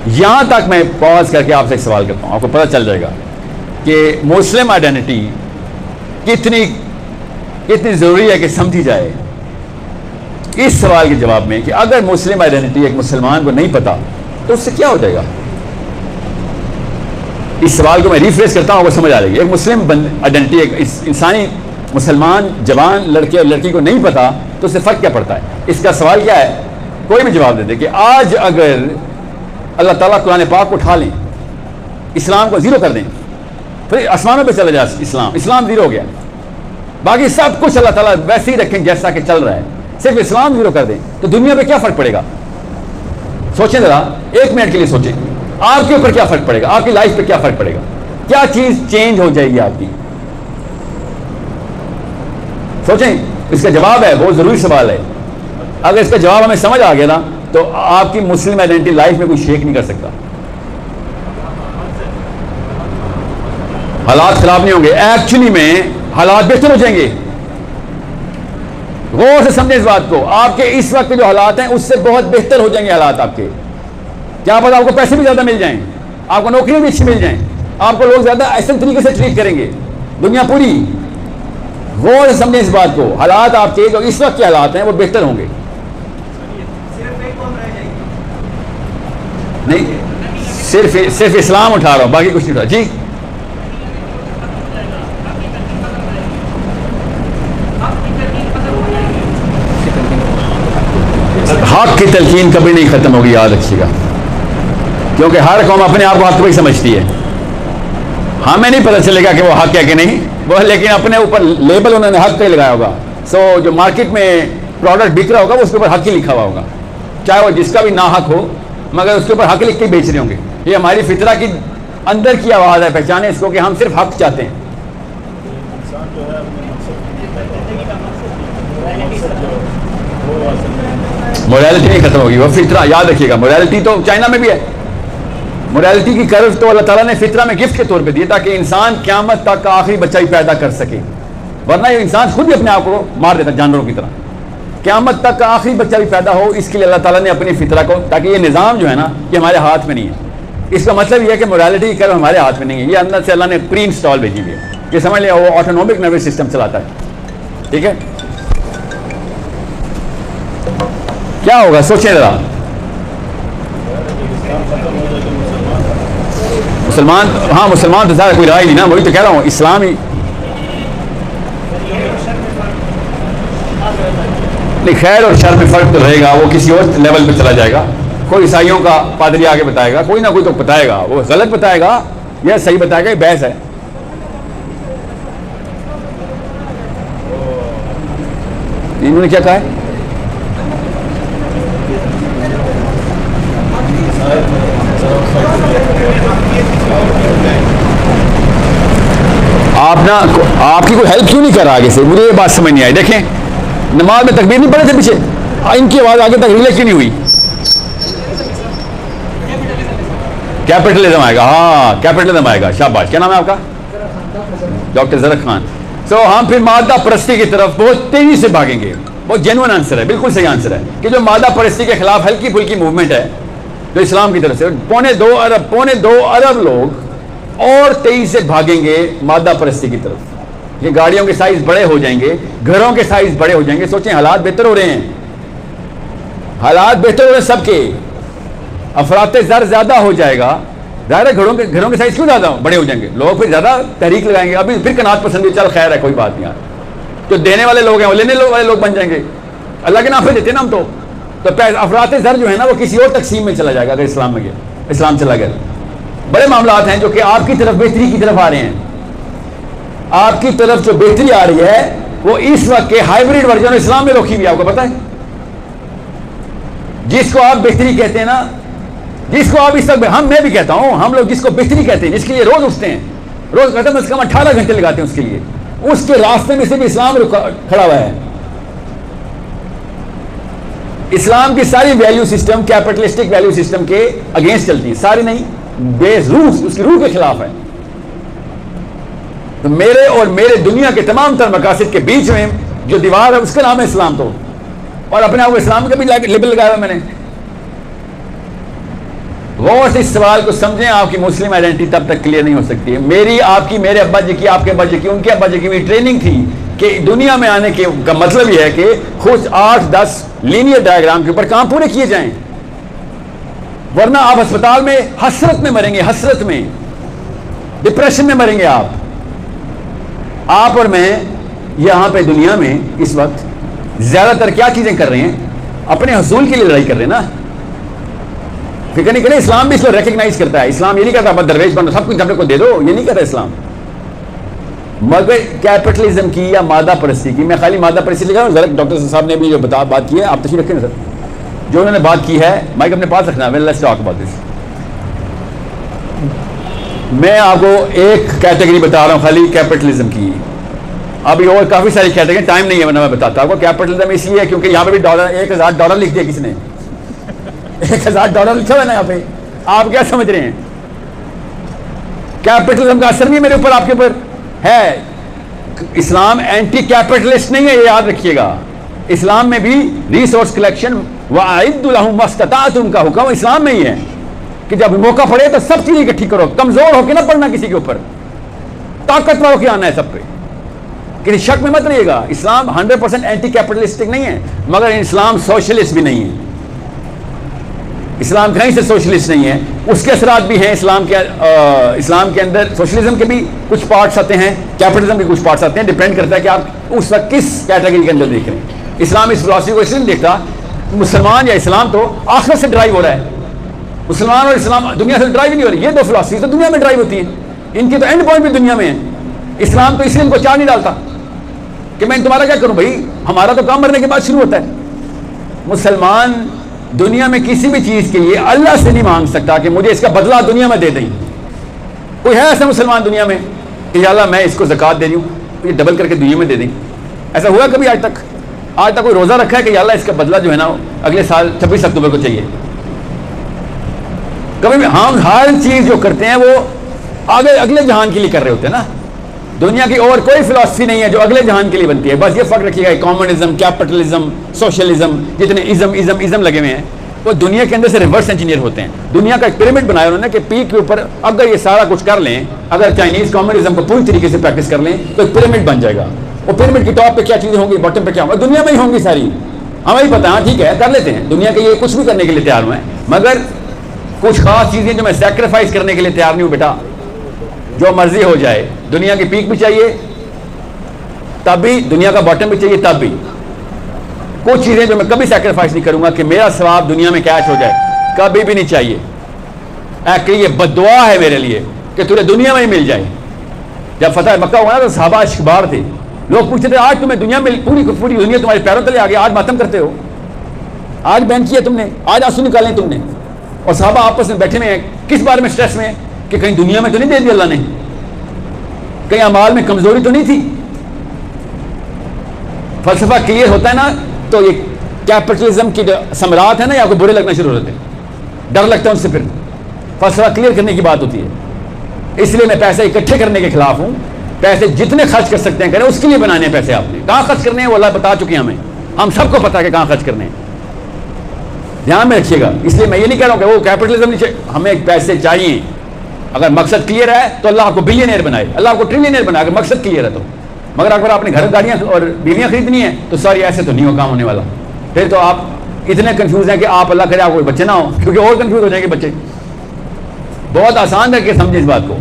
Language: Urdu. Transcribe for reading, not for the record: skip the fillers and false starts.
یہاں تک میں پاز کر کے آپ سے ایک سوال کرتا ہوں, آپ کو پتہ چل جائے گا کہ مسلم آئیڈینٹی کتنی ضروری ہے کہ سمجھی جائے. اس سوال کے جواب میں کہ اگر مسلم آئیڈینٹی ایک مسلمان کو نہیں پتا تو اس سے کیا ہو جائے گا. اس سوال کو میں ریفریش کرتا ہوں, آپ کو سمجھ آ جائے گی. ایک مسلم آئیڈینٹی, ایک انسانی مسلمان جوان لڑکے اور لڑکی کو نہیں پتا تو اس سے فرق کیا پڑتا ہے. اس کا سوال کیا ہے, کوئی بھی جواب دے دے کہ آج اگر اللہ تعالیٰ قرآن پاک کو اٹھا لیں, اسلام کو زیرو کر دیں, پھر آسمانوں پہ چلا جائے اسلام زیرو ہو گیا, باقی سب کچھ اللہ تعالیٰ ویسے ہی رکھیں جیسا کہ چل رہا ہے, صرف اسلام زیرو کر دیں تو دنیا پہ کیا فرق پڑے گا. سوچیں ذرا, ایک منٹ کے لیے سوچیں, آپ کے اوپر کیا فرق پڑے گا, آپ کی لائف پہ کیا فرق پڑے گا, کیا چیز چینج ہو جائے گی آپ کی. سوچیں, اس کا جواب ہے, بہت ضروری سوال ہے. اگر اس کا جواب ہمیں سمجھ آ گیا نا تو آپ کی مسلم آئیڈینٹی لائف میں کوئی شیک نہیں کر سکتا. حالات خراب نہیں ہوں گے, ایکچولی میں حالات بہتر ہو جائیں گے. غور سے سمجھیں اس بات کو, آپ کے اس وقت جو حالات ہیں اس سے بہت بہتر ہو جائیں گے حالات آپ کے. کیا پتہ آپ کو پیسے بھی زیادہ مل جائیں, آپ کو نوکریاں بھی اچھی مل جائیں, آپ کو لوگ زیادہ احسن طریقے سے ٹریٹ کریں گے, دنیا پوری. غور سے سمجھیں اس بات کو, حالات آپ کے جو اس وقت کے حالات ہیں وہ بہتر ہوں گے. نہیں, صرف اسلام اٹھا رہا ہوں, باقی کچھ نہیں اٹھا. جی حق کی تلقین کبھی نہیں ختم ہوگی, یاد رکھیے گا, کیونکہ ہر قوم اپنے آپ کو حق پہ سمجھتی ہے. ہمیں نہیں پتہ چلے گا کہ وہ حق ہے کہ نہیں, وہ لیکن اپنے اوپر لیبل انہوں نے حق کا ہی لگایا ہوگا. سو جو مارکیٹ میں پروڈکٹ بک رہا ہوگا وہ اس کے اوپر حق ہی لکھا ہوا ہوگا, چاہے وہ جس کا بھی نا حق ہو, مگر اس کے اوپر حق لکھ کے بیچ رہے ہوں گے. یہ ہماری فطرہ کی اندر کی آواز ہے, پہچانے اس کو کہ ہم صرف حق چاہتے ہیں. موریلٹی نہیں ختم ہوگی, وہ فطرہ یاد رکھیے گا. موریلٹی تو چائنا میں بھی ہے, موریلٹی کی کرو تو اللہ تعالیٰ نے فطرہ میں گفٹ کے طور پہ دی تاکہ انسان قیامت تک کا آخری بچہ ہی پیدا کر سکے, ورنہ یہ انسان خود بھی اپنے آپ کو مار دیتا جانوروں کی طرح. قیامت تک کا آخری بچہ بھی پیدا ہو, اس کے لیے اللہ تعالیٰ نے اپنی فطرہ کو, تاکہ یہ نظام جو ہے نا یہ ہمارے ہاتھ میں نہیں ہے. اس کا مطلب یہ ہے کہ موریلٹی کی کرو ہمارے ہاتھ میں نہیں ہے, یہ اندر سے اللہ نے پری انسٹال بھیجی ہوئی ہے. یہ سمجھ لیں وہ آٹونومک نروس سسٹم چلاتا ہے. ٹھیک ہے, کیا ہوگا سوچیں ذرا. مسلمان, ہاں مسلمان تو زیادہ کوئی رائے نہیں نا, وہی تو کہہ رہا ہوں, اسلام ہی نہیں. خیر اور شر میں فرق تو رہے گا, وہ کسی اور لیول پہ چلا جائے گا. کوئی عیسائیوں کا پادری آگے بتائے گا, کوئی نہ کوئی تو بتائے گا, وہ غلط بتائے گا یا صحیح بتائے گا, یہ بحث ہے. انہوں نے کیا کہا ہے, آپ کی کوئی ہیلپ کیوں نہیں کر رہا آگے سے, مجھے یہ بات سمجھ نہیں آئی. دیکھیں نماز میں تکبیر نہیں پڑے تھے پیچھے, ان کی آواز آگے تک ریلے کیوں نہیں ہوئی. کیپٹلزم آئے گا, ہاں کیپٹلزم آئے گا, شاباش. کیا نام ہے آپ کا, ڈاکٹر زرق خان. سو ہم پھر مادہ پرستی کی طرف بہت تیزی سے بھاگیں گے. بہت جینوئن آنسر ہے, بالکل صحیح آنسر ہے کہ جو مادہ پرستی کے خلاف ہلکی پھلکی موومنٹ ہے جو اسلام کی طرف سے, 2.25 ارب لوگ اور تیزی سے بھاگیں گے مادہ پرستی کی طرف. یہ گاڑیوں کے سائز بڑے ہو جائیں گے, گھروں کے سائز بڑے ہو جائیں گے. سوچیں حالات بہتر ہو رہے ہیں, حالات بہتر ہو رہے ہیں سب کے, افراط زر زیادہ ہو جائے گا. ظاہر ہے گھروں کے سائز کیوں زیادہ بڑے ہو جائیں گے, لوگ پھر زیادہ تحریک لگائیں گے. ابھی پھر قناعت پسندی, چل خیر ہے کوئی بات نہیں یار, جو دینے والے لوگ ہیں وہ لینے والے لوگ بن جائیں گے. اللہ کے نام پہ دیتے نا ہم تو افراط زر جو ہے نا وہ کسی اور تقسیم میں چلا جائے گا. اگر اسلام چلا گیا, بڑے معاملات ہیں جو کہ آپ کی طرف بہتری کی طرف آ رہے ہیں. آپ کی طرف جو بہتری آ رہی ہے وہ اس وقت کے ہائیبریڈ ورژن اسلام میں روکی ہوئی, آپ کو پتہ ہے. جس کو آپ بہتری کہتے ہیں نا, جس کو آپ اس وقت, میں بھی کہتا ہوں, ہم لوگ جس کو بہتری کہتے ہیں, جس کے لیے روز اٹھتے ہیں, روز کہتے ہیں کم 18 گھنٹے لگاتے ہیں اس کے لیے, اس کے راستے میں سے بھی اسلام کھڑا ہوا ہے. اسلام کی ساری value system capitalistic value system کے اگینسٹ چلتی ہیں, ساری نہیں, بیس روح اس کی روح کے خلاف ہے. تو میرے اور میرے دنیا کے تمام تر مقاصد کے بیچ میں جو دیوار ہے اس کا نام ہے اسلام. تو اور اپنے آپ کو اسلام کا بھی لیبل لگایا ہوا میں نے. غور سے اس سوال کو سمجھیں. آپ کی مسلم آئیڈینٹی تب تک کلیئر نہیں ہو سکتی ہے. میری، آپ کی، میرے ابا جی کی، آپ کے ابا جی کی، ان کے ابا جی کی بھی ٹریننگ تھی کہ دنیا میں آنے کا مطلب یہ ہے کہ خود 8-10 لینئر ڈائیگرام کے اوپر کام پورے کیے جائیں، ورنہ آپ ہسپتال میں حسرت میں مریں گے، حسرت میں، ڈپریشن میں مریں گے. آپ اور میں یہاں پہ دنیا میں اس وقت زیادہ تر کیا چیزیں کر رہے ہیں؟ اپنے حصول کے لیے لڑائی کر رہے ہیں نا. فکر نہیں کریں. اسلام بھی اس کو ریکگنائز کرتا ہے. اسلام یہ نہیں کرتا بس درویش بنو سب کچھ اپنے کو دے دو، یہ نہیں کرتا اسلام. مگر کیپٹلزم کی یا مادہ پرستی کی، میں خالی مادہ پرستی لکھا ہوں. ذرا ڈاکٹر صاحب نے بھی جو بات کی ہے، آپ تشریف رکھیں نا سر. جو انہوں نے بات کی ہے، مائک اپنے پاس رکھنا. Let's talk about this. میں آپ کو ایک کیٹیگری بتا رہا ہوں خالی کیپٹلزم کی. ابھی اور کافی ساری کیٹیگری، ٹائم نہیں ہے ورنہ میں بتاتا ہوں. کیپٹلزم اس لیے کیونکہ یہاں پہ بھی $1000 لکھ دیا کسی نے. $1000 لکھا ہوا ہے نا یہاں پہ. آپ کیا سمجھ رہے ہیں؟ کیپٹلزم کا اثر نہیں ہے میرے اوپر، آپ کے اوپر ہے. اسلام اینٹی کیپٹلسٹ نہیں ہے، یہ یاد رکھیے گا. اسلام میں بھی ریسورس کلیکشن وَأَعِدُّ لَهُم مَا اسْتَطَعْتُم کا حکم اسلام میں ہی ہے کہ جب موقع پڑے تو سب چیزیں اکٹھی کرو. کمزور ہو کے نہ پڑنا کسی کے اوپر، طاقتور ہو کے آنا ہے سب پہ. کسی شک میں مت رہیے گا. اسلام 100% اینٹی کیپٹلسٹک نہیں ہے، مگر اسلام سوشلسٹ بھی نہیں ہے. اسلام کہیں سے سوشلسٹ نہیں ہے. اس کے اثرات بھی ہیں اسلام کے اندر. سوشلزم کے بھی کچھ پارٹس آتے ہیں، کیپٹلزم کے کچھ پارٹس آتے ہیں. ڈیپینڈ کرتا ہے کہ آپ اس وقت کس کیٹیگری کے اندر دیکھ رہے ہیں. اسلام اس فلاسفی کو اس لیے نہیں دیکھتا. مسلمان یا اسلام تو آخرت سے ڈرائیو ہو رہا ہے. مسلمان اور اسلام دنیا سے ڈرائیو نہیں ہو رہی. یہ دو فلاسفی تو دنیا میں ڈرائیو ہوتی ہیں. ان کی تو اینڈ پوائنٹ بھی دنیا میں ہے. اسلام تو اس لیے ان کو چار نہیں ڈالتا کہ میں تمہارا کیا کروں بھائی، ہمارا تو کام مرنے کے بعد شروع ہوتا ہے. مسلمان دنیا میں کسی بھی چیز کے لیے اللہ سے نہیں مانگ سکتا کہ مجھے اس کا بدلہ دنیا میں دے دیں. کوئی ہے ایسا مسلمان دنیا میں کہ یا اللہ میں اس کو زکوٰۃ دے رہی ہوں، یہ ڈبل کر کے دنیا میں دے دیں؟ ایسا ہوا کبھی آج تک؟ آج تک کوئی روزہ رکھا ہے کہ یا اللہ اس کا بدلہ جو ہے نا اگلے سال 26 اکتوبر کو چاہیے؟ کبھی بھی. ہم ہر چیز جو کرتے ہیں وہ اگلے جہان کے لیے کر رہے ہوتے ہیں نا. دنیا کی اور کوئی فلاسفی نہیں ہے جو اگلے جہان کے لیے بنتی ہے. بس یہ فرق رکھیے گا، کمیونزم، کیپٹلزم، سوشلزم، جتنے ازم لگے ہوئے ہیں وہ دنیا کے اندر سے ریورس انجینئر ہوتے ہیں. دنیا کا ایک پیرامڈ بنایا انہوں نے کہ پیک کے اوپر اگر یہ سارا کچھ کر لیں، اگر چائنیز کمیونزم کو پوری طریقے سے پریکٹس کر لیں تو ایک پیرامڈ بن جائے گا. وہ پیرامڈ کی ٹاپ پہ کیا چیزیں ہوں گی، باٹم پہ کیا ہوگا، دنیا میں ہی ہوں گی ساری. ہمیں ہی پتہ ہے. ہاں ٹھیک ہے، کر لیتے ہیں. دنیا کے یہ کچھ بھی کرنے کے لیے تیار ہوئے ہیں، مگر کچھ خاص چیزیں جو میں سیکریفائس کرنے کے لیے تیار نہیں ہوں بیٹا. جو مرضی ہو جائے، دنیا کی پیک بھی چاہیے تب بھی، دنیا کا باٹم بھی چاہیے تب بھی. کچھ چیزیں جو میں کبھی سیکریفائس نہیں کروں گا کہ میرا ثواب دنیا میں کیش ہو جائے، کبھی بھی نہیں چاہیے. یہ بد دعا ہے میرے لیے کہ تجھے دنیا میں ہی مل جائے. جب فتح مکہ ہوا نا تو صحابہ اشکبار تھے. لوگ پوچھتے تھے آج تمہیں دنیا میں پوری دنیا تمہارے پیروں تلے آ گئی، آج ماتم کرتے ہو، آج بین کیا تم نے، آج آنسو نکالیں تم نے. اور صحابہ آپس میں بیٹھے ہوئے ہیں کس بارے میں اسٹریس میں کہ کہیں دنیا میں تو نہیں دے دی اللہ نے، کہیں اعمال میں کمزوری تو نہیں تھی. فلسفہ کلیئر ہوتا ہے نا تو یہ کیپٹلزم کی جو ثمرات ہیں نا، یا کو برے لگنا شروع ہوتے ہیں، ڈر لگتا ہے ان سے. پھر فلسفہ کلیئر کرنے کی بات ہوتی ہے. اس لیے میں پیسے اکٹھے کرنے کے خلاف ہوں. پیسے جتنے خرچ کر سکتے ہیں کریں، اس کے لیے بنانے ہیں پیسے. آپ نے کہاں خرچ کرنے ہیں وہ اللہ بتا چکے ہیں ہمیں، ہم سب کو پتا ہے کہ کہاں خرچ کرنے ہیں. دھیان میں رکھیے گا. اس لیے میں یہ نہیں کہہ رہا ہوں کہ وہ کیپٹلزم نہیں چاہیے، ہمیں پیسے چاہیے. اگر مقصد کلیئر ہے تو اللہ آپ کو بلینئر بنائے، اللہ آپ کو ٹریلینئر بنائے اگر مقصد کلیئر ہے تو. مگر اگر آپ نے گھر گاڑیاں اور بیویاں خریدنی ہیں تو ساری ایسے تو نہیں ہو کام ہونے والا. پھر تو آپ اتنے کنفیوز ہیں کہ آپ اللہ کرے آپ کو بچے نہ ہوں، کیونکہ اور کنفیوز ہو جائیں گے بچے. بہت آسان ہے کہ سمجھیں اس بات کو.